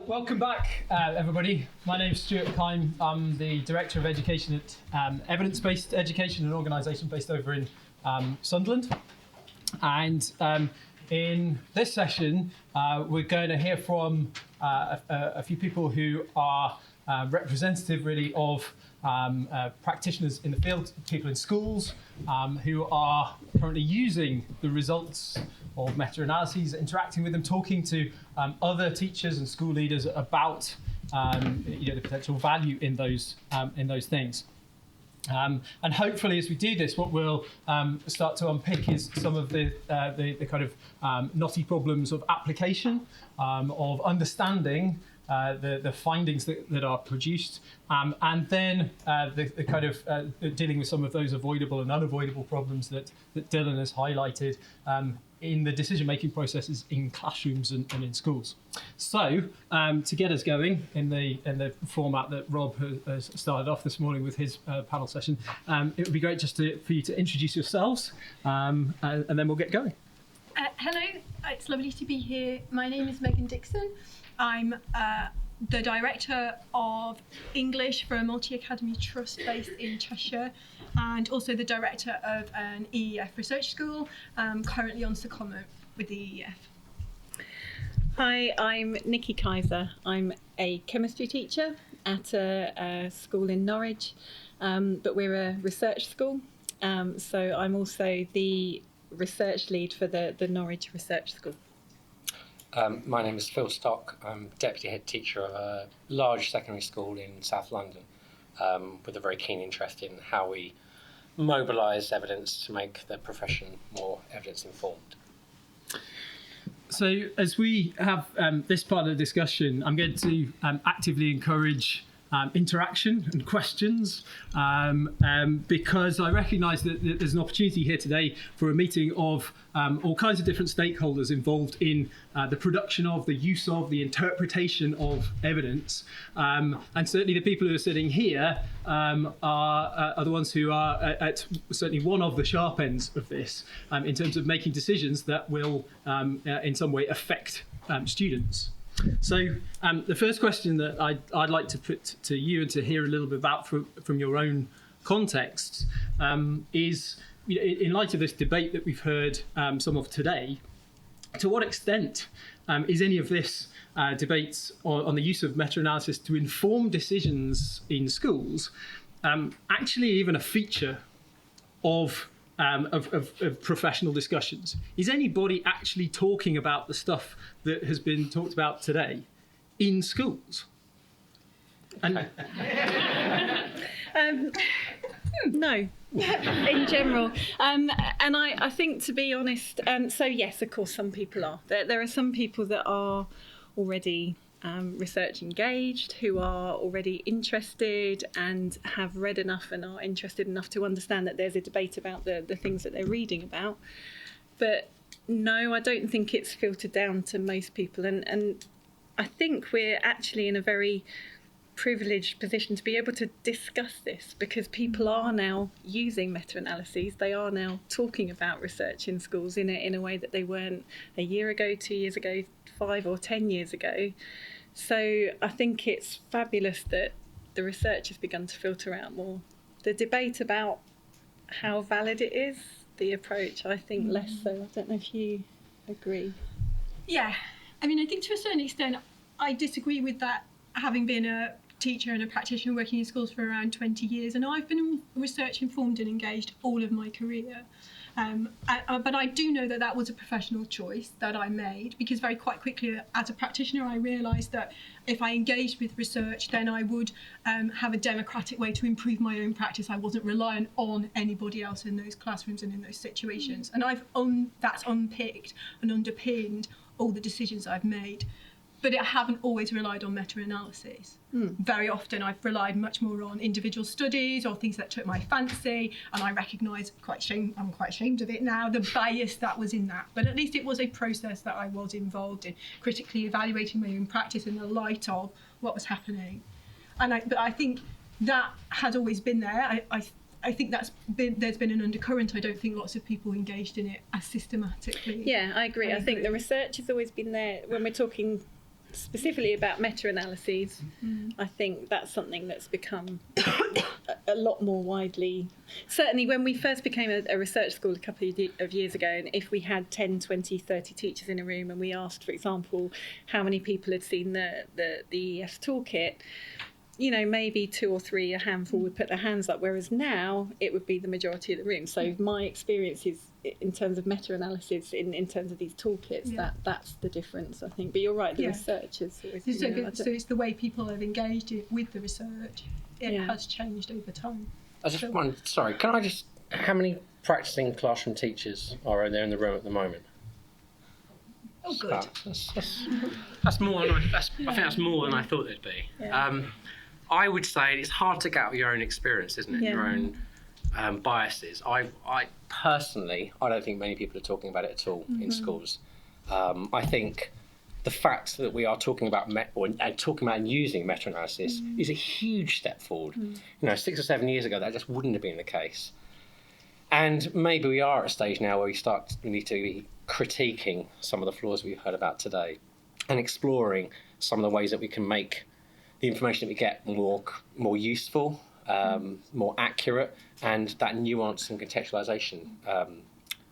Welcome back, everybody. My name's Stuart Kime. I'm the Director of Education at Evidencebased Education, an organisation based over in Sunderland. And in this session, we're going to hear from a few people who are representative, really, of practitioners in the field, people in schools who are currently using the results of meta-analyses, interacting with them, talking to other teachers and school leaders about the potential value in those things. And hopefully, as we do this, what we'll start to unpick is some of the kind of knotty problems of application, of understanding the findings that are produced, and then the kind of dealing with some of those avoidable and unavoidable problems that Dylan has highlighted in the decision-making processes in classrooms and in schools. So, to get us going in the format that Rob has started off this morning with his panel session, it would be great just for you to introduce yourselves, and then we'll get going. Hello, it's lovely to be here. My name is Megan Dixon. I'm the Director of English for a multi-academy trust based in Cheshire, and also the Director of an EEF research school, currently on secondment with the EEF. Hi, I'm Nikki Kaiser. I'm a chemistry teacher at a school in Norwich, but we're a research school, so I'm also the research lead for the Norwich Research School. My name is Phil Stock. I'm Deputy Head Teacher of a large secondary school in South London, with a very keen interest in how we mobilise evidence to make the profession more evidence-informed. So as we have this part of the discussion, I'm going to actively encourage interaction and questions, because I recognise that there's an opportunity here today for a meeting of all kinds of different stakeholders involved in the production of, the use of, the interpretation of evidence, and certainly the people who are sitting here are the ones who are at certainly one of the sharp ends of this, in terms of making decisions that will in some way affect students. So the first question that I'd like to put to you and to hear a little bit about from your own contexts is, in light of this debate that we've heard some of today, to what extent is any of this debate on the use of meta-analysis to inform decisions in schools actually even a feature of professional discussions? Is anybody actually talking about the stuff that has been talked about today in schools? And No, in general. And I think, to be honest, so yes, of course, some people are. There are some people that are already research engaged, who are already interested and have read enough and are interested enough to understand that there's a debate about the things that they're reading about. But no, I don't think it's filtered down to most people. And I think we're actually in a very privileged position to be able to discuss this, because people are now using meta-analyses. They are now talking about research in schools in a way that they weren't a year ago, 2 years ago, 5 or 10 years ago. So I think it's fabulous that the research has begun to filter out more. The debate about how valid it is, the approach, I think less so. I don't know if you agree. Yeah, I mean, I think to a certain extent I disagree with that, having been a teacher and a practitioner working in schools for around 20 years, and I've been research informed and engaged all of my career. But I do know that was a professional choice that I made, because very quite quickly as a practitioner I realised that if I engaged with research, then I would have a democratic way to improve my own practice. I wasn't reliant on anybody else in those classrooms and in those situations. And that's unpicked and underpinned all the decisions I've made. But I haven't always relied on meta-analysis. Very often I've relied much more on individual studies or things that took my fancy, and I recognise, I'm quite ashamed of it now, the bias that was in that. But at least it was a process that I was involved in, critically evaluating my own practice in the light of what was happening. But I think that has always been there. I think there's been an undercurrent. I don't think lots of people engaged in it as systematically. Yeah, I agree. I think the research has always been there. When we're talking specifically about meta-analyses, I think that's something that's become a lot more widely. Certainly when we first became a research school a couple of years ago, and if we had 10, 20, 30 teachers in a room and we asked, for example, how many people had seen the EES toolkit, you know, maybe 2 or 3, a handful would put their hands up, whereas now it would be the majority of the room. So my experience is, in terms of meta-analysis, in terms of these toolkits, that's the difference, I think. But you're right, the research is always... So it's the way people have engaged with the research. It has changed over time. I just wondered, sorry, can I just... How many practising classroom teachers are there in the room at the moment? Oh, good. That's more than I think that's more than I thought it'd be. Yeah. I would say it's hard to get out of your own experience, isn't it? Yeah. Your own biases. I personally, I don't think many people are talking about it at all in schools. I think the fact that we are talking about talking about and using meta-analysis is a huge step forward. You know, 6 or 7 years ago, that just wouldn't have been the case. And maybe we are at a stage now where we need to be critiquing some of the flaws we've heard about today and exploring some of the ways that we can make the information that we get more useful, more accurate, and that nuance and contextualization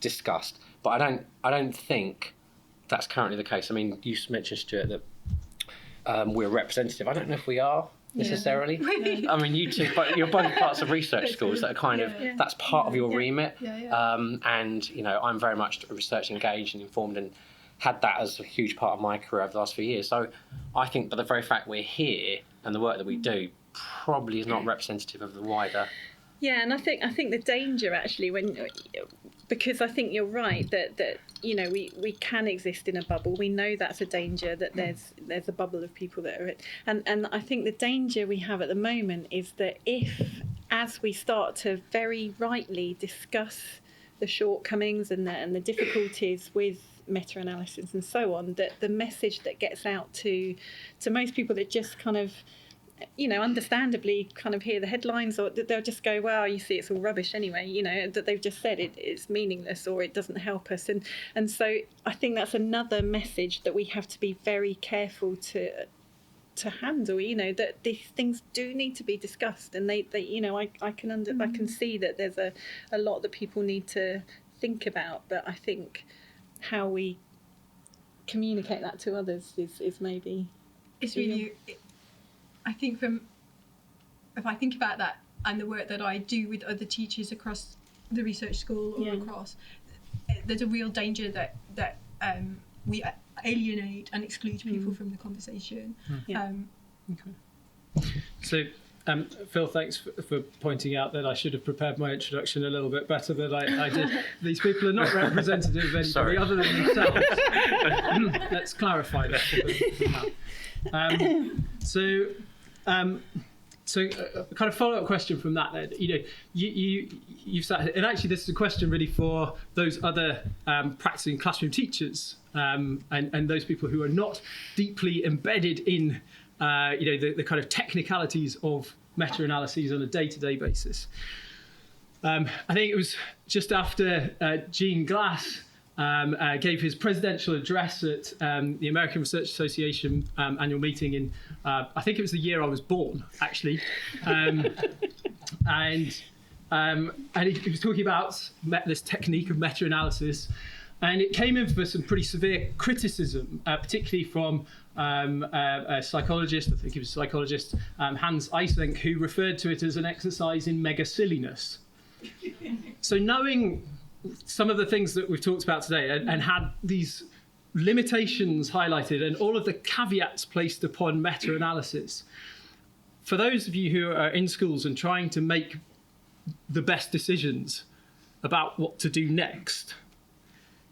discussed. But I don't think that's currently the case. I mean, you mentioned, Stuart, that we're representative. I don't know if we are necessarily. I mean, you two, but you're both parts of research schools that are kind of that's part of your remit. And you know, I'm very much research engaged and informed, and had that as a huge part of my career over the last few years. So I think that the very fact we're here and the work that we do probably is not representative of the wider. Yeah, and I think the danger actually, because I think you're right that you know we can exist in a bubble. We know that's a danger, that there's a bubble of people that are and I think the danger we have at the moment is that as we start to very rightly discuss the shortcomings and the difficulties with meta-analysis and so on, that the message that gets out to most people that just kind of, you know, understandably kind of hear the headlines, or they'll just go, well, you see, it's all rubbish anyway, you know, that they've just said it's meaningless or it doesn't help us. And so I think that's another message that we have to be very careful to handle, you know, that these things do need to be discussed, and they you know, I can see that there's a lot that people need to think about, but I think how we communicate that to others is maybe... It's really... I think if I think about that and the work that I do with other teachers across the research school or across, there's a real danger that we alienate and exclude people from the conversation. Okay. So, Phil, thanks for pointing out that I should have prepared my introduction a little bit better than I did. These people are not representative of anybody other than themselves. Let's clarify that. So a kind of follow-up question from that then, you know, you've sat, and actually this is a question really for those other practicing classroom teachers and those people who are not deeply embedded in you know, the kind of technicalities of meta-analyses on a day-to-day basis. I think it was just after Gene Glass gave his presidential address at the American Research Association annual meeting in, I think it was the year I was born, actually. And he was talking about this technique of meta-analysis, and it came in for some pretty severe criticism, particularly from a psychologist, I think he was a psychologist, Hans Eysenck, who referred to it as an exercise in mega silliness. So knowing some of the things that we've talked about today and had these limitations highlighted and all of the caveats placed upon meta-analysis, for those of you who are in schools and trying to make the best decisions about what to do next,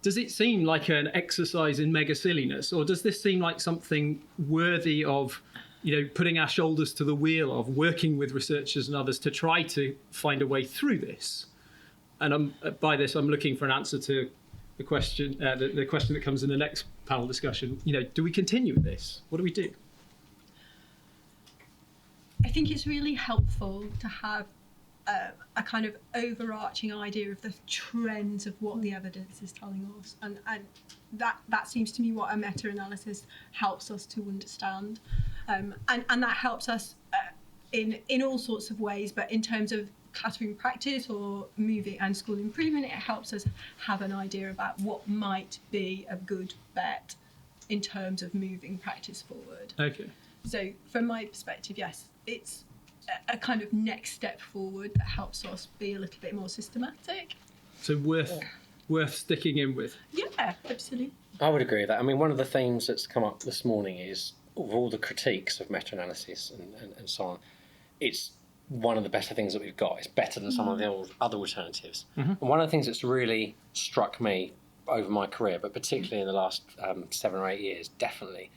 does it seem like an exercise in mega silliness, or does this seem like something worthy of, you know, putting our shoulders to the wheel of working with researchers and others to try to find a way through this? And by this, I'm looking for an answer to the question, the question that comes in the next panel discussion. You know, do we continue with this? What do we do? I think it's really helpful to have a kind of overarching idea of the trends of what the evidence is telling us, and that seems to me what a meta-analysis helps us to understand, and that helps us in all sorts of ways, but in terms of classroom practice or moving and school improvement, it helps us have an idea about what might be a good bet in terms of moving practice forward. Okay. So from my perspective, yes, it's a kind of next step forward that helps us be a little bit more systematic. So worth sticking in with. Yeah, absolutely. I would agree with that. I mean, one of the themes that's come up this morning is of all the critiques of meta-analysis and so on, it's one of the better things that we've got. It's better than some of the other alternatives. And one of the things that's really struck me over my career, but particularly in the last 7 or 8 years, definitely,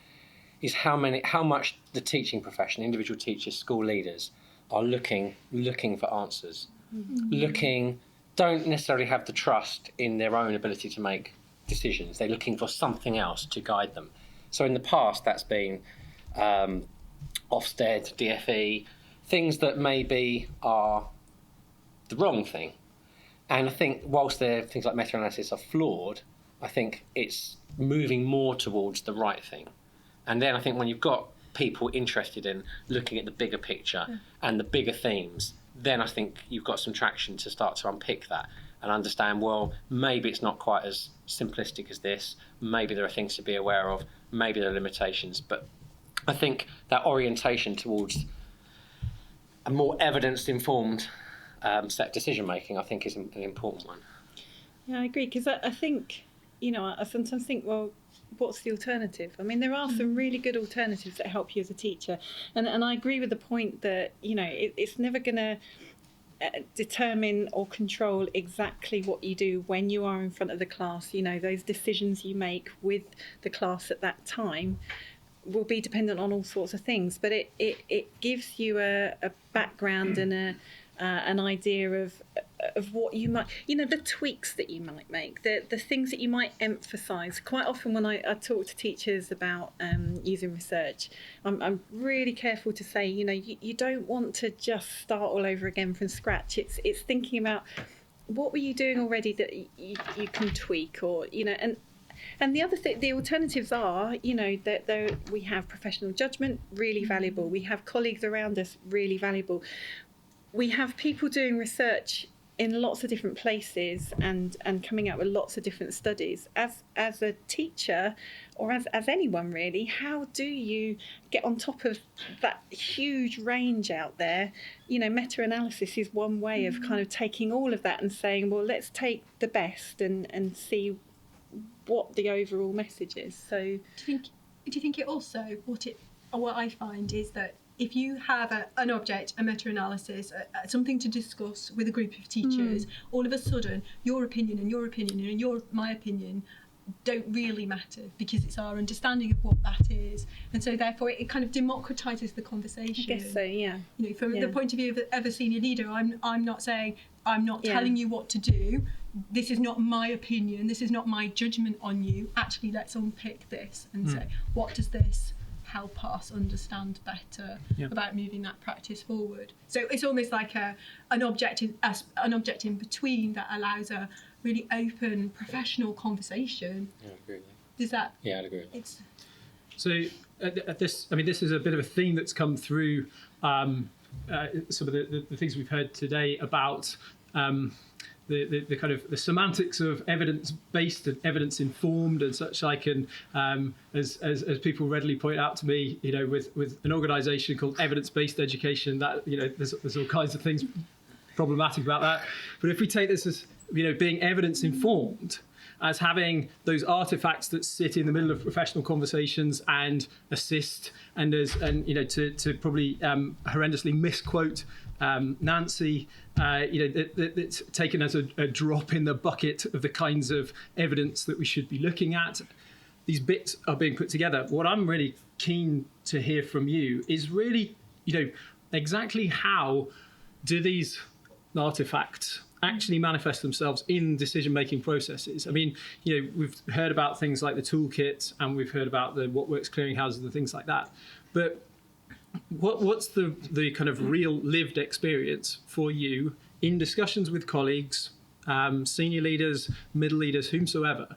is how much the teaching profession, individual teachers, school leaders, are looking for answers. Don't necessarily have the trust in their own ability to make decisions. They're looking for something else to guide them. So in the past, that's been Ofsted, DFE, things that maybe are the wrong thing. And I think whilst things like meta-analysis are flawed, I think it's moving more towards the right thing. And then I think when you've got people interested in looking at the bigger picture and the bigger themes, then I think you've got some traction to start to unpick that and understand, well, maybe it's not quite as simplistic as this. Maybe there are things to be aware of. Maybe there are limitations. But I think that orientation towards a more evidence-informed set of decision-making, I think, is an important one. Yeah, I agree, because I think, I sometimes think, well, what's the alternative? I mean, there are some really good alternatives that help you as a teacher. And I agree with the point that, it's never going to determine or control exactly what you do when you are in front of the class. Those decisions you make with the class at that time will be dependent on all sorts of things. But it gives you a background and an idea of what you might, the tweaks that you might make, the things that you might emphasise. Quite often when I talk to teachers about using research, I'm really careful to say, you don't want to just start all over again from scratch. It's thinking about what were you doing already that you can tweak, or, and the other thing, the alternatives are, that we have professional judgment, really valuable. We have colleagues around us, really valuable. We have people doing research in lots of different places and coming out with lots of different studies. As a teacher, or as anyone really, how do you get on top of that huge range out there? Meta-analysis is one way of kind of taking all of that and saying, well, let's take the best and see what the overall message is. So do you think it also, what I find is that if you have an object, a meta-analysis, something to discuss with a group of teachers, all of a sudden your opinion and my opinion don't really matter, because it's our understanding of what that is, and so therefore it kind of democratises the conversation. I guess so, yeah. From the point of view of a senior leader, I'm not saying, I'm not telling you what to do. This is not my opinion. This is not my judgment on you. Actually, let's unpick this and say, what does this help us understand better about moving that practice forward? So it's almost like an object in between that allows a really open professional conversation. Yeah, I agree with that. Does that? Yeah, I'd agree with that. So this is a bit of a theme that's come through some of the things we've heard today about the kind of the semantics of evidence-based and evidence-informed and such like, and as people readily point out to me, with an organisation called Evidence-Based Education, that there's all kinds of things problematic about that. But if we take this as being evidence-informed, as having those artifacts that sit in the middle of professional conversations and assist, and to probably horrendously misquote Nancy, it's taken as a drop in the bucket of the kinds of evidence that we should be looking at. These bits are being put together. What I'm really keen to hear from you is really, exactly how do these artifacts actually manifest themselves in decision-making processes? I mean, we've heard about things like the toolkit, and we've heard about the What Works clearinghouses and things like that. But what's the kind of real lived experience for you in discussions with colleagues, senior leaders, middle leaders, whomsoever?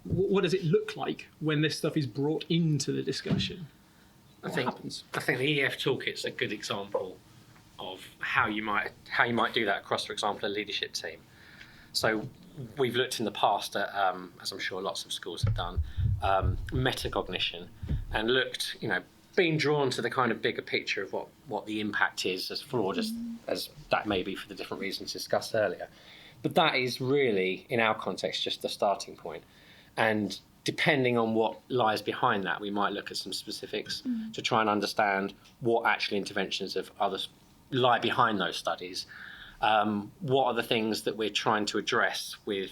What does it look like when this stuff is brought into the discussion? I think the EF toolkit's a good example of how you might do that across, for example, a leadership team. So we've looked in the past at, as I'm sure lots of schools have done, metacognition, and looked, being drawn to the kind of bigger picture of what the impact is, as flawed as that may be for the different reasons discussed earlier. But that is really, in our context, just the starting point. And depending on what lies behind that, we might look at some specifics to try and understand what actual interventions of others lie behind those studies. What are the things that we're trying to address with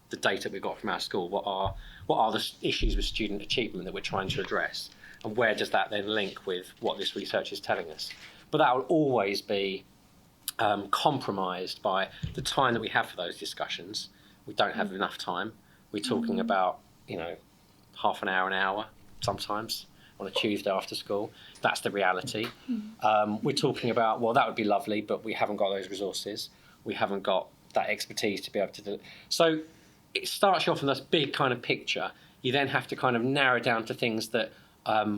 the data we've got from our school? What are the issues with student achievement that we're trying to address? And where does that then link with what this research is telling us? But that will always be compromised by the time that we have for those discussions. We don't have enough time. We're talking about, half an hour sometimes on a Tuesday after school. That's the reality. We're talking about, well, that would be lovely, but we haven't got those resources. We haven't got that expertise to be able to do it. So it starts you off in this big kind of picture. You then have to kind of narrow down to things that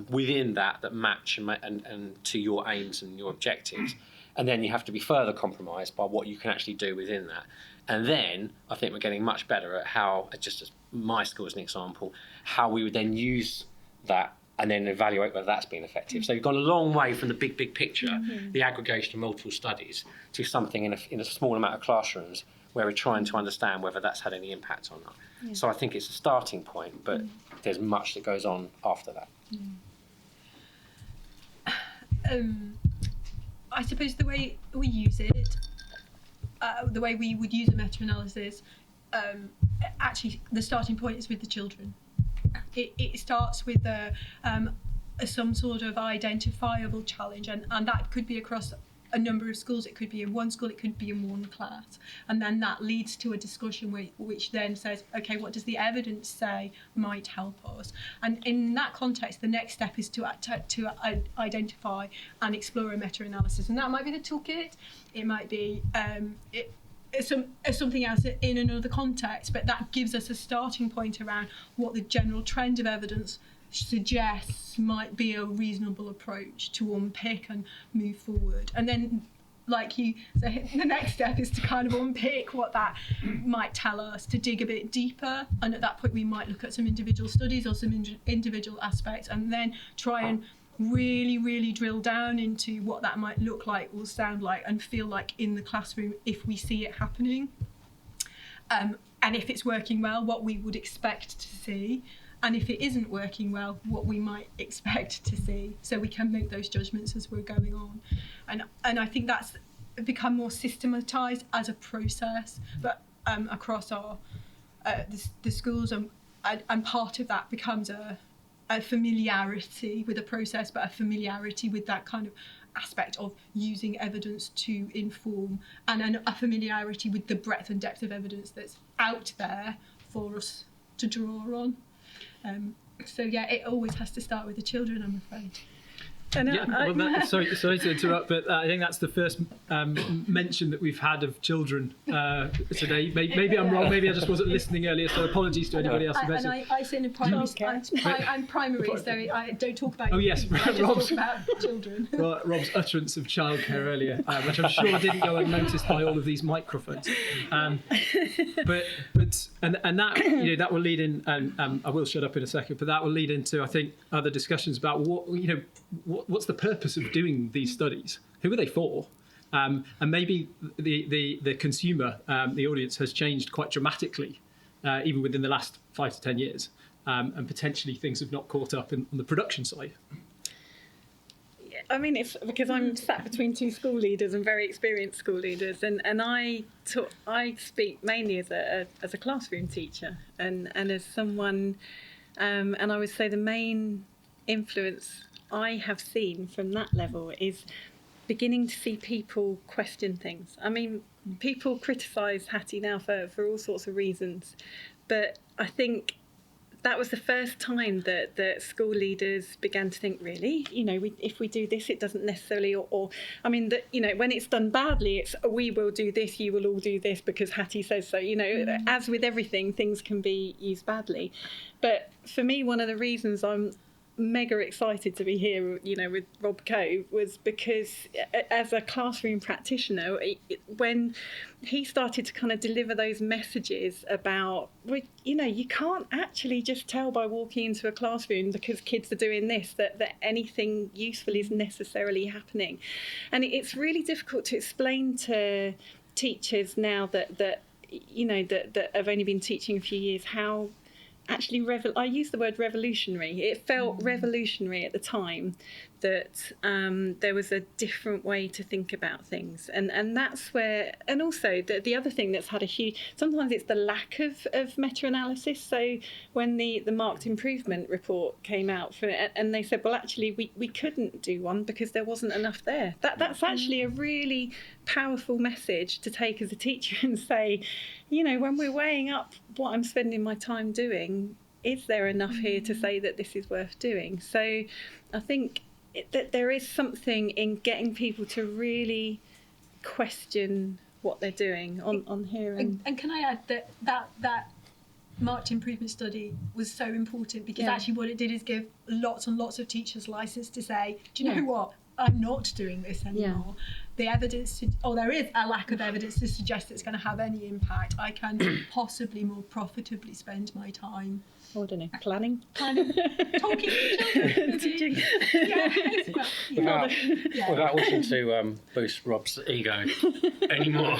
within that match and to your aims and your objectives. And then you have to be further compromised by what you can actually do within that. And then I think we're getting much better at how, just as my school as an example, how we would then use that and then evaluate whether that's been effective. So you've gone a long way from the big picture, the aggregation of multiple studies, to something in a small amount of classrooms where we're trying to understand whether that's had any impact or not. Yeah. So I think it's a starting point, but there's much that goes on after that. I suppose the way we use it, the way we would use a meta-analysis, actually the starting point is with the children. It starts with some sort of identifiable challenge, and that could be across a number of schools. It could be in one school, it could be in one class, and then that leads to a discussion which then says, okay, what does the evidence say might help us? And in that context, the next step is to identify and explore a meta-analysis, and that might be the toolkit, it might be something else in another context, but that gives us a starting point around what the general trend of evidence suggests might be a reasonable approach to unpick and move forward. And then, like you say, the next step is to kind of unpick what that might tell us, to dig a bit deeper, and at that point we might look at some individual studies or some individual aspects, and then try and really drill down into what that might look like or sound like and feel like in the classroom if we see it happening, and if it's working well, what we would expect to see, and if it isn't working well, what we might expect to see, so we can make those judgments as we're going on. And I think that's become more systematised as a process, but across our the schools, and part of that becomes a familiarity with a process, but a familiarity with that kind of aspect of using evidence to inform, and a familiarity with the breadth and depth of evidence that's out there for us to draw on. So yeah, it always has to start with the children, I'm afraid. Sorry to interrupt, but I think that's the first mention that we've had of children today. Maybe I'm wrong. Maybe I just wasn't listening earlier. So apologies to anybody else. And I sit in a primary school. I'm primary, so I don't talk about. Oh yes, I just talk about children. Well, Rob's utterance of childcare earlier, which I'm sure didn't go unnoticed by all of these microphones. But that that will lead in, and I will shut up in a second. But that will lead into, I think, other discussions about what's the purpose of doing these studies? Who are they for? And maybe the consumer, the audience, has changed quite dramatically, even within the last 5 to 10 years, and potentially things have not caught up on the production side. I mean, it's because I'm sat between two school leaders and very experienced school leaders, and I speak mainly as a classroom teacher and as someone, and I would say the main influence I have seen from that level is beginning to see people question things. I mean, people criticise Hattie now for all sorts of reasons, but I think that was the first time that school leaders began to think, really, if we do this, it doesn't necessarily, I mean, when it's done badly, it's we will do this, you will all do this because Hattie says so. As with everything, things can be used badly. But for me, one of the reasons I'm mega excited to be here, with Rob Coe, was because as a classroom practitioner, when he started to kind of deliver those messages about, you can't actually just tell by walking into a classroom because kids are doing this that anything useful is necessarily happening. And it's really difficult to explain to teachers now that have only been teaching a few years how actually, I use the word revolutionary. It felt revolutionary at the time that there was a different way to think about things. And that's where, and also the other thing that's had a huge, sometimes it's the lack of meta-analysis. So when the marked improvement report came out for it, and they said, well, actually, we couldn't do one because there wasn't enough there. That's actually a really powerful message to take as a teacher and say, when we're weighing up what I'm spending my time doing, is there enough here to say that this is worth doing? So I think that there is something in getting people to really question what they're doing on here. And can I add that marked improvement study was so important because actually what it did is give lots and lots of teachers license to say, do you know what? I'm not doing this anymore. Yeah. The evidence, there is a lack of evidence to suggest it's going to have any impact. I can possibly more profitably spend my time. I don't know, planning, talking to children, teaching. Without wishing to boost Rob's ego anymore.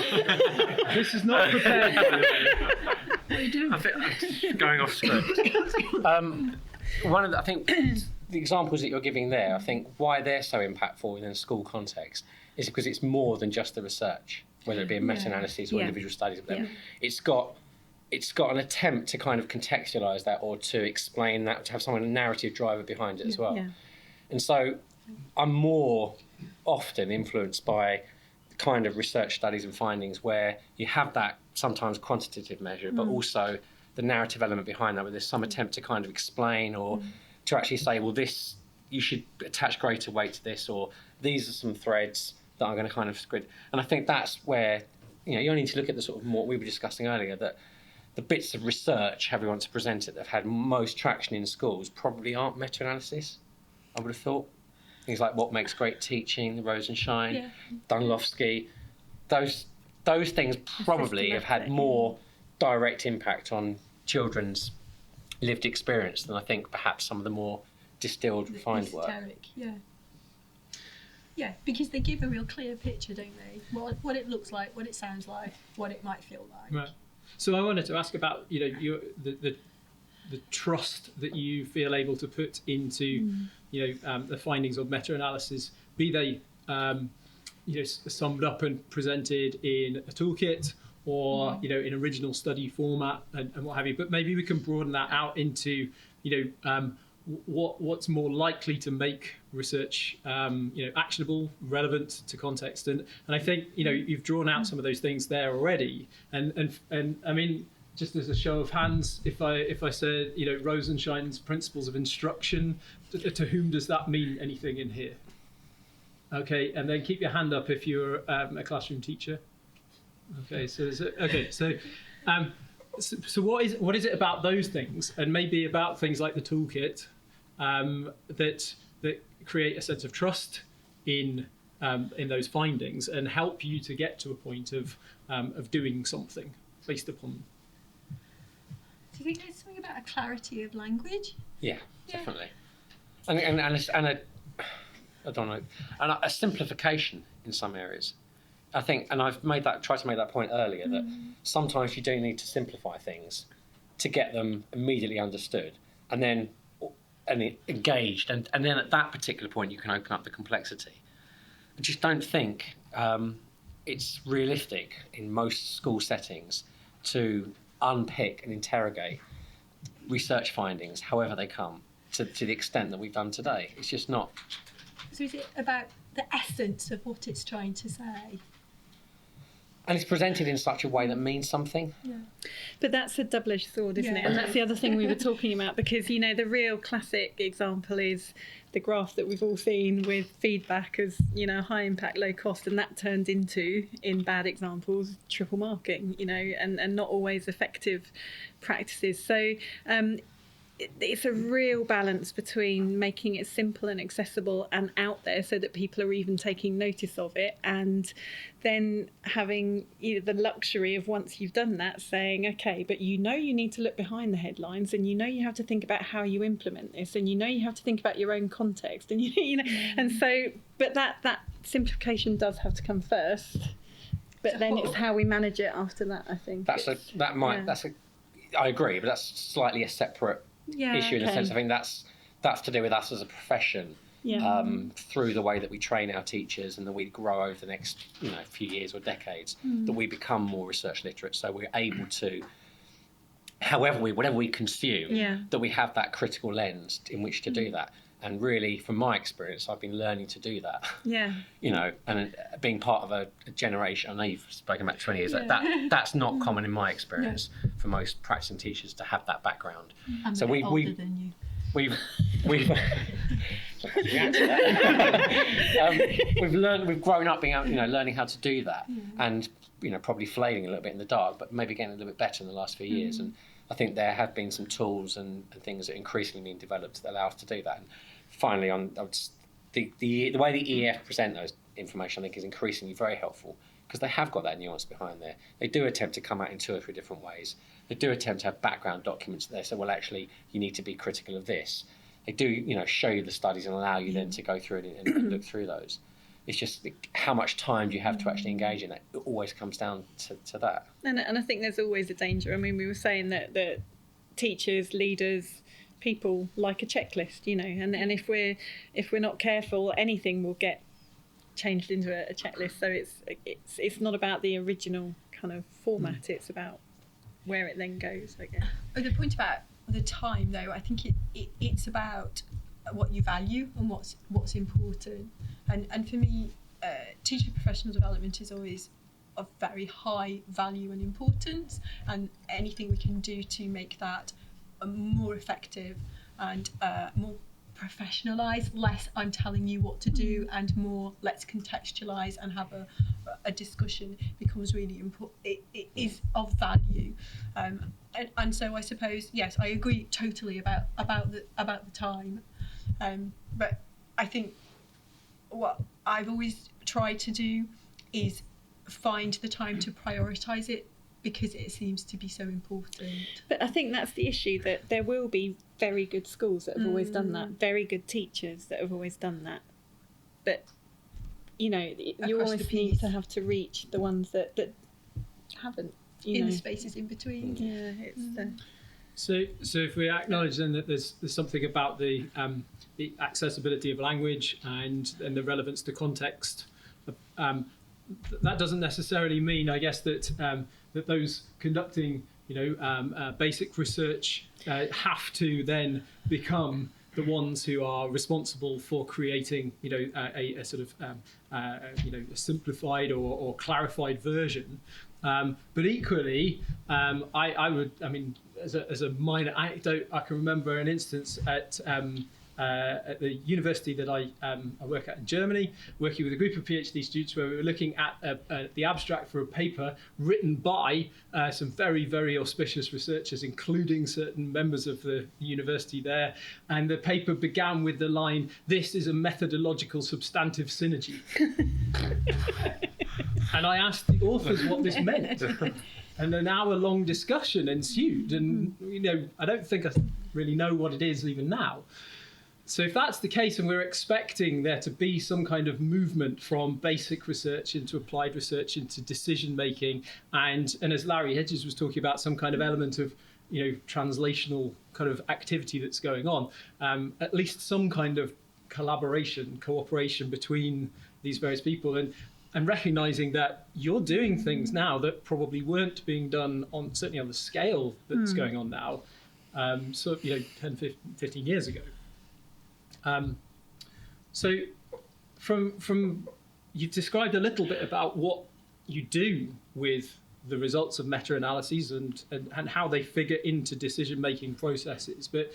This is not prepared. What are you doing? I'm going off script. I think the examples that you're giving there, I think why they're so impactful in a school context is because it's more than just the research, whether it be a meta-analysis or individual studies of them. It's got an attempt to kind of contextualise that or to explain that, to have some kind of narrative driver behind it as well. And so I'm more often influenced by the kind of research studies and findings where you have that sometimes quantitative measure, but also the narrative element behind that, where there's some attempt to kind of explain or to actually say, well, this, you should attach greater weight to this, or these are some threads that are going to kind of grid. And I think that's where, you only need to look at the sort of what we were discussing earlier, that the bits of research, however you want to present it, that have had most traction in schools probably aren't meta-analysis, I would have thought. Things like what makes great teaching, the Rose and Shine, Dunlofsky, those things probably have had more direct impact on children's lived experience than I think perhaps some of the more distilled, refined work. Yeah, because they give a real clear picture, don't they? What it looks like, what it sounds like, what it might feel like. Right. So I wanted to ask about the trust that you feel able to put into the findings of meta-analysis, be they summed up and presented in a toolkit or in original study format and what have you. But maybe we can broaden that out into what's more likely to make research actionable, relevant to context, and I think you've drawn out some of those things there already, and I mean, just as a show of hands, if I said Rose and Shine's principles of instruction, to whom does that mean anything in here? Okay, and then keep your hand up if you're a classroom teacher. Okay, so what is it about those things, and maybe about things like the toolkit, that create a sense of trust in those findings and help you to get to a point of doing something based upon them? Do you think there's something about a clarity of language? Yeah, definitely, and a simplification in some areas. I think, and I've tried to make that point earlier, that sometimes you do need to simplify things to get them immediately understood and engaged, and then at that particular point you can open up the complexity. I just don't think it's realistic in most school settings to unpick and interrogate research findings, however they come, to the extent that we've done today. It's just not. So is it about the essence of what it's trying to say? And it's presented in such a way that means something. Yeah. But that's a double-edged sword, isn't it? And that's the other thing we were talking about, because, the real classic example is the graph that we've all seen with feedback as, high impact, low cost, and that turned into, in bad examples, triple marking, and not always effective practices. So it's a real balance between making it simple and accessible and out there so that people are even taking notice of it, and then having the luxury of, once you've done that, saying, okay, but you need to look behind the headlines, and you have to think about how you implement this, and you have to think about your own context, and and so, but that simplification does have to come first, but then it's how we manage it after that. I think I agree, but that's slightly a separate issue in the sense I think that's to do with us as a profession, through the way that we train our teachers and that we grow over the next few years or decades, that we become more research literate, so we're able to, whatever we consume, that we have that critical lens in which to do that. And really, from my experience, I've been learning to do that. And being part of a generation, I know you've spoken about 20 years, that's not common in my experience for most practicing teachers to have that background. I'm older than you. We've we've grown up being able, learning how to do that, and probably flailing a little bit in the dark, but maybe getting a little bit better in the last few years. And I think there have been some tools and things that are increasingly being developed that allow us to do that. And finally, the way the EF present those information, I think, is increasingly very helpful, because they have got that nuance behind there. They do attempt to come out in 2 or 3 different ways. They do attempt to have background documents there. So, well, actually, you need to be critical of this. They do, show you the studies and allow you then to go through it and look through those. It's just how much time do you have to actually engage in that? It always comes down to that. And I think there's always a danger. I mean, we were saying that teachers, leaders, people like a checklist, and if we're not careful, anything will get changed into a checklist. So it's not about the original kind of format. It's about where it then goes, I guess. The point about the time, though, I think it's about what you value and what's important. And for me, teacher professional development is always of very high value and importance, and anything we can do to make that more effective and more professionalised, less I'm telling you what to do, and more let's contextualise and have a discussion, becomes really important. It is of value, and so I suppose, yes, I agree totally about the time, but I think what I've always tried to do is find the time to prioritise it, because it seems to be so important. But I think that's the issue, that there will be very good schools that have always done that, very good teachers that have always done that. But, you always need to have to reach the ones that haven't. In the spaces in between. Yeah, it's So if we acknowledge then that there's something about the accessibility of language and the relevance to context, that doesn't necessarily mean, I guess, that those conducting basic research have to then become the ones who are responsible for creating a sort of a simplified or clarified version. But equally, I mean, as a minor anecdote, I can remember an instance at the university that I work at in Germany, working with a group of PhD students, where we were looking at the abstract for a paper written by some very, very auspicious researchers, including certain members of the university there. And the paper began with the line, "This is a methodological substantive synergy." And I asked the authors what this meant. And an hour-long discussion ensued. And, I don't think I really know what it is even now. So if that's the case, and we're expecting there to be some kind of movement from basic research into applied research into decision making, and as Larry Hedges was talking about, some kind of element of translational kind of activity that's going on, at least some kind of collaboration, cooperation between these various people, and recognizing that you're doing things now that probably weren't being done certainly on the scale that's going on now, 10, 15 years ago. So from you described a little bit about what you do with the results of meta-analyses and how they figure into decision-making processes. But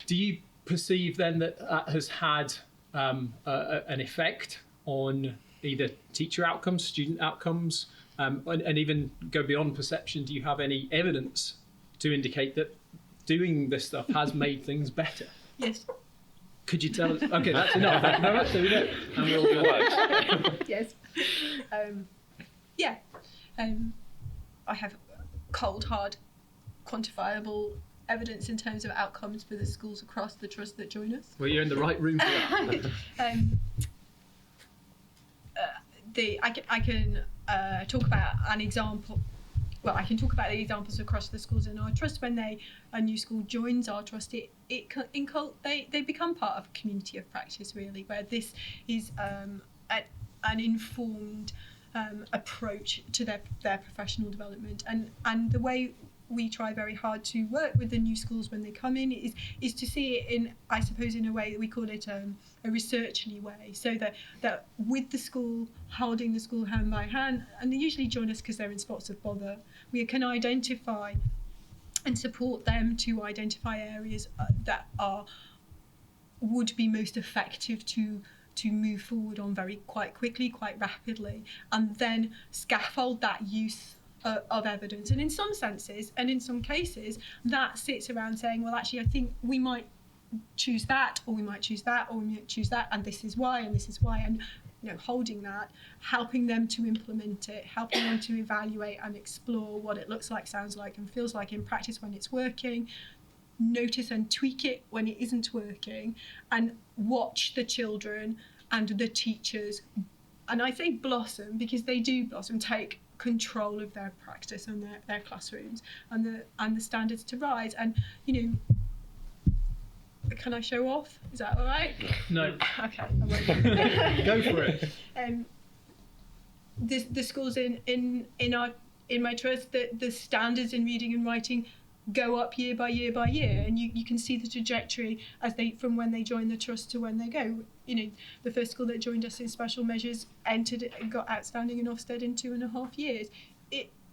do you perceive then that that has had an effect on either teacher outcomes, student outcomes, and even go beyond perception? Do you have any evidence to indicate that doing this stuff has made things better? Yes. Could you tell us? Okay, that's enough. Thank you very much. There we go. And we'll do it. Yes. I have cold, hard, quantifiable evidence in terms of outcomes for the schools across the trust that join us. Well, you're in the right room for that. I can talk about an example. Well, I can talk about the examples across the schools in our trust. When a new school joins our trust, they become part of a community of practice, really, where this is an informed approach to their professional development, and the way we try very hard to work with the new schools when they come in is to see it in, I suppose, in a way that we call it a researchly way, so that with the school, holding the school hand by hand, and they usually join us because they're in spots of bother, we can identify and support them to identify areas that would be most effective to move forward on quite quickly, quite rapidly, and then scaffold that use of evidence. And in some senses, and in some cases, that sits around saying, well, actually, I think we might choose that, or we might choose that, or we might choose that, and this is why, and this is why. And holding that, helping them to implement it, helping them to evaluate and explore what it looks like, sounds like, and feels like in practice when it's working, notice and tweak it when it isn't working, and watch the children and the teachers, and I say blossom because they do blossom, take control of their practice and their classrooms, and the standards to rise. And can I show off? Is that all right? No. Okay, I won't. Go for it. The schools in my trust, the standards in reading and writing go up year by year by year, and you can see the trajectory from when they join the trust to when they go. The first school that joined us in special measures got outstanding in Ofsted in 2.5 years.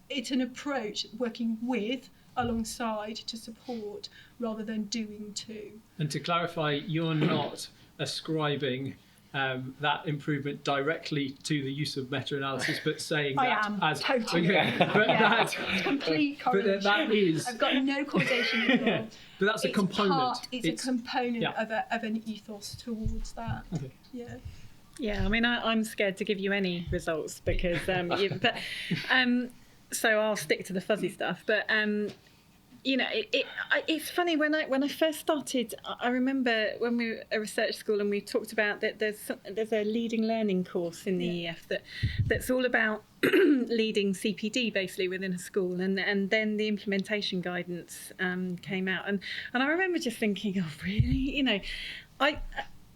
It's an approach working with, alongside, to support rather than doing to. And to clarify, you're not ascribing that improvement directly to the use of meta-analysis, but saying totally. But complete correlation. But that is. I've got no causation involved. But that's a component. It's a component of an ethos towards that. Okay. Yeah. Yeah, I mean, I'm scared to give you any results because, so I'll stick to the fuzzy stuff. But it's funny when I first started. I remember when we were a research school and we talked about that there's a leading learning course in the EF that's all about leading CPD basically within a school, and then the implementation guidance came out, and I remember just thinking, oh really,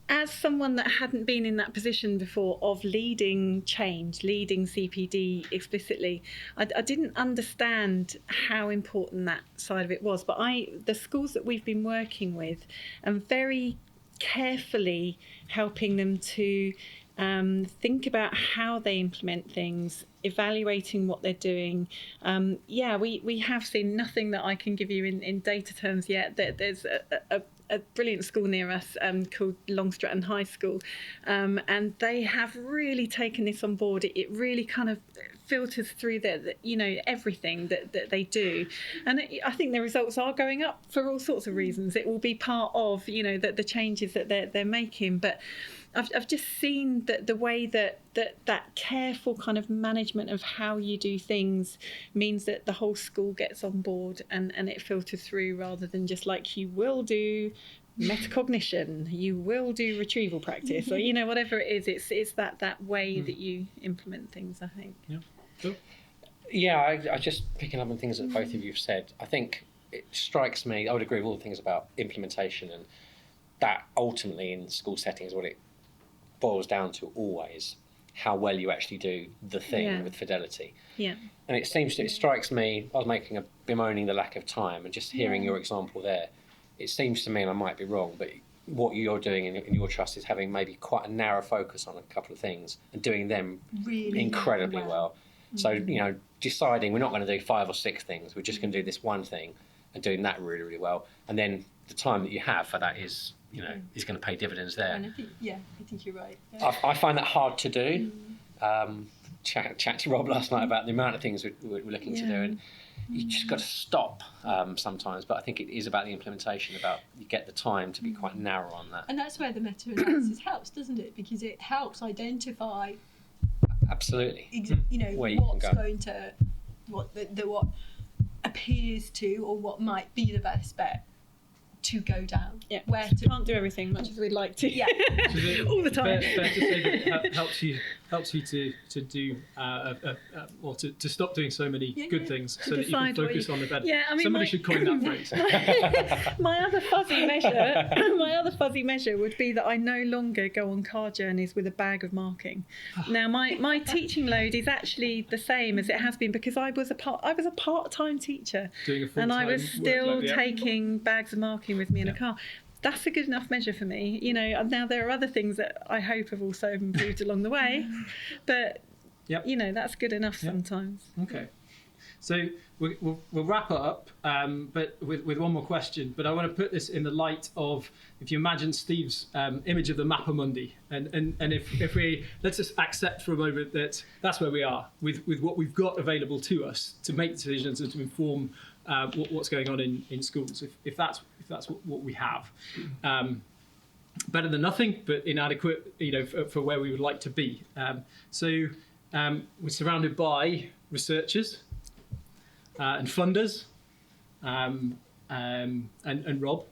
as someone that hadn't been in that position before of leading change, leading CPD explicitly, I didn't understand how important that side of it was. But the schools that we've been working with, and very carefully helping them to think about how they implement things, evaluating what they're doing. We have seen nothing that I can give you in data terms yet. There's a brilliant school near us called Longstratton High School, and they have really taken this on board. It really kind of filters through everything that they do, and I think the results are going up for all sorts of reasons. It will be part of the changes that they're making, but I've just seen that the way that careful kind of management of how you do things means that the whole school gets on board and it filters through, rather than just like, you will do metacognition, you will do retrieval practice, or whatever it is. It's that way that you implement things, I think. Yeah. Cool. Yeah, I just picking up on things that both of you have said. I think it strikes me, I would agree with all the things about implementation, and that ultimately in school settings, what it boils down to always, how well you actually do the thing with fidelity. Yeah. And it strikes me, I was bemoaning the lack of time, and just hearing your example there, it seems to me, and I might be wrong, but what you're doing in your trust is having maybe quite a narrow focus on a couple of things and doing them really incredibly well. So, you know, deciding we're not going to do 5 or 6 things, we're just going to do this one thing and doing that really, really well. And then the time that you have for that is, you know, is going to pay dividends there. And I think you're right. Yeah. I find that hard to do. Chat to Rob last night about the amount of things we're looking to do, and you just got to stop sometimes. But I think it is about the implementation, about you get the time to be quite narrow on that. And that's where the meta-analysis helps, doesn't it? Because it helps identify Absolutely. You know, Where you can what's go. going to, what appears to, or what might be the best bet to go down. Yeah, where to can't do everything much as we'd like to. Yeah, all the time. Fair to say that it helps you to do or to stop doing so many good things, so that you can focus on the better. Yeah, I mean, somebody should coin that phrase. my other fuzzy measure would be that I no longer go on car journeys with a bag of marking. Now my teaching load is actually the same as it has been, because I was a part-time teacher, Doing a full-time and I was still workload, yeah. taking bags of marking with me in a car. That's a good enough measure for me. You know, and now there are other things that I hope have also improved along the way, but you know, that's good enough sometimes. Okay, so we'll wrap up, but with one more question. But I want to put this in the light of, if you imagine Steve's image of the Mappa Mundi, and if we let's just accept for a moment that that's where we are with what we've got available to us to make decisions and to inform what's going on in schools. If that's what we have. Better than nothing, but inadequate, you know, for where we would like to be. So we're surrounded by researchers and funders and Rob.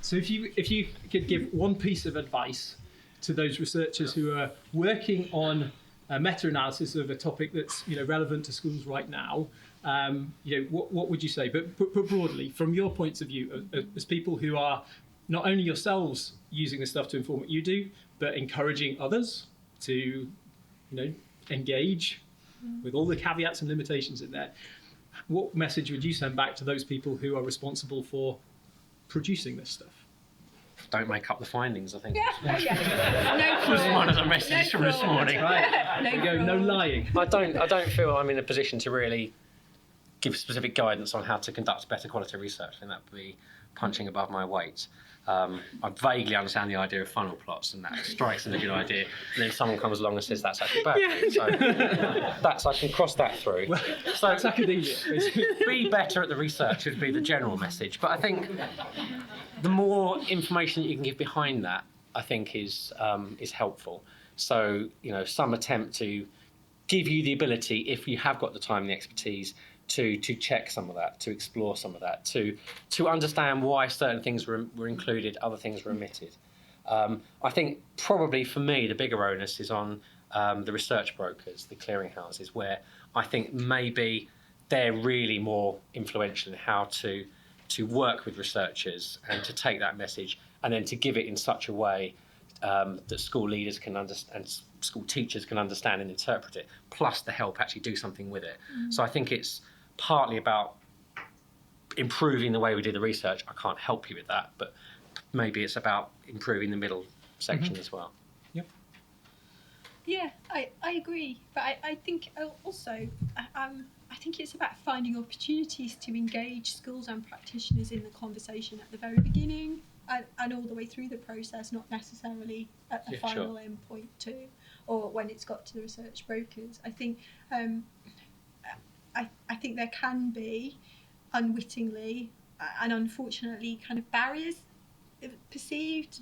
So if you could give one piece of advice to those researchers who are working on a meta-analysis of a topic that's, you know, relevant to schools right now, you know, what would you say? But broadly, from your points of view, as people who are not only yourselves using this stuff to inform what you do, but encouraging others to, you know, engage with all the caveats and limitations in there, what message would you send back to those people who are responsible for producing this stuff? Don't make up the findings, I think. No Was one of the messages from this morning. Right. There you go, no lying. I don't feel I'm in a position to really give specific guidance on how to conduct better quality research. I think that would be punching above my weight. I vaguely understand the idea of funnel plots, and that strikes as a good idea. And then someone comes along and says that's actually bad. So I can cross that through. So It's academia. be better at the research would be the general message. But I think the more information that you can give behind that, I think is helpful. So, you know, some attempt to give you the ability, if you have got the time and the expertise, to check some of that, to explore some of that, to understand why certain things were included, other things were omitted. I think probably for me the bigger onus is on the research brokers, the clearinghouses, where I think maybe they're really more influential in how to work with researchers and to take that message and then to give it in such a way that school leaders can understand, and school teachers can understand and interpret it, plus to help actually do something with it. So I think it's partly about improving the way we do the research. I can't help you with that, but maybe it's about improving the middle section as well. Yep. Yeah, I agree, but I think also I think it's about finding opportunities to engage schools and practitioners in the conversation at the very beginning and all the way through the process, not necessarily at the final end point too, or when it's got to the research brokers. I think I think there can be unwittingly and unfortunately kind of barriers perceived,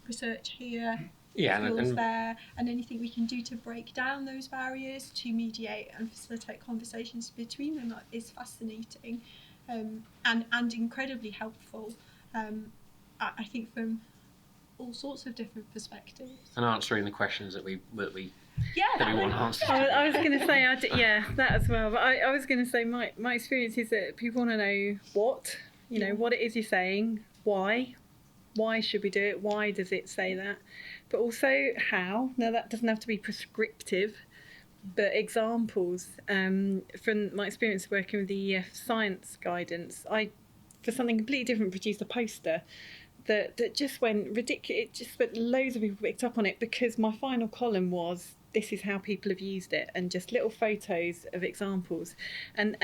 research here, skills there, and anything we can do to break down those barriers to mediate and facilitate conversations between them is fascinating and incredibly helpful. I think from all sorts of different perspectives. And answering the questions that we want answered. I was going to say, that as well. But I was going to say my experience is that people want to know what it is you're saying, why should we do it, why does it say that, but also how. Now that doesn't have to be prescriptive, but examples. From my experience working with the EF science guidance, I, for something completely different, produced a poster that just went ridiculous. It just went, loads of people picked up on it because my final column was this is how people have used it, and just little photos of examples. And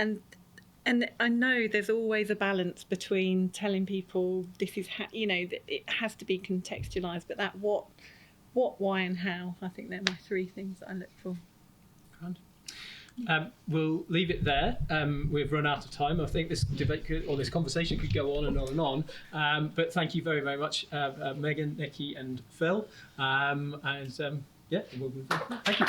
I know there's always a balance between telling people this is how, it has to be contextualised, but that what, why and how, I think they're my three things that I look for. We'll leave it there. We've run out of time. I think this debate or this conversation could go on and on and on. But thank you very, very much, Megan, Nikki, and Phil. We'll move on. Thank you.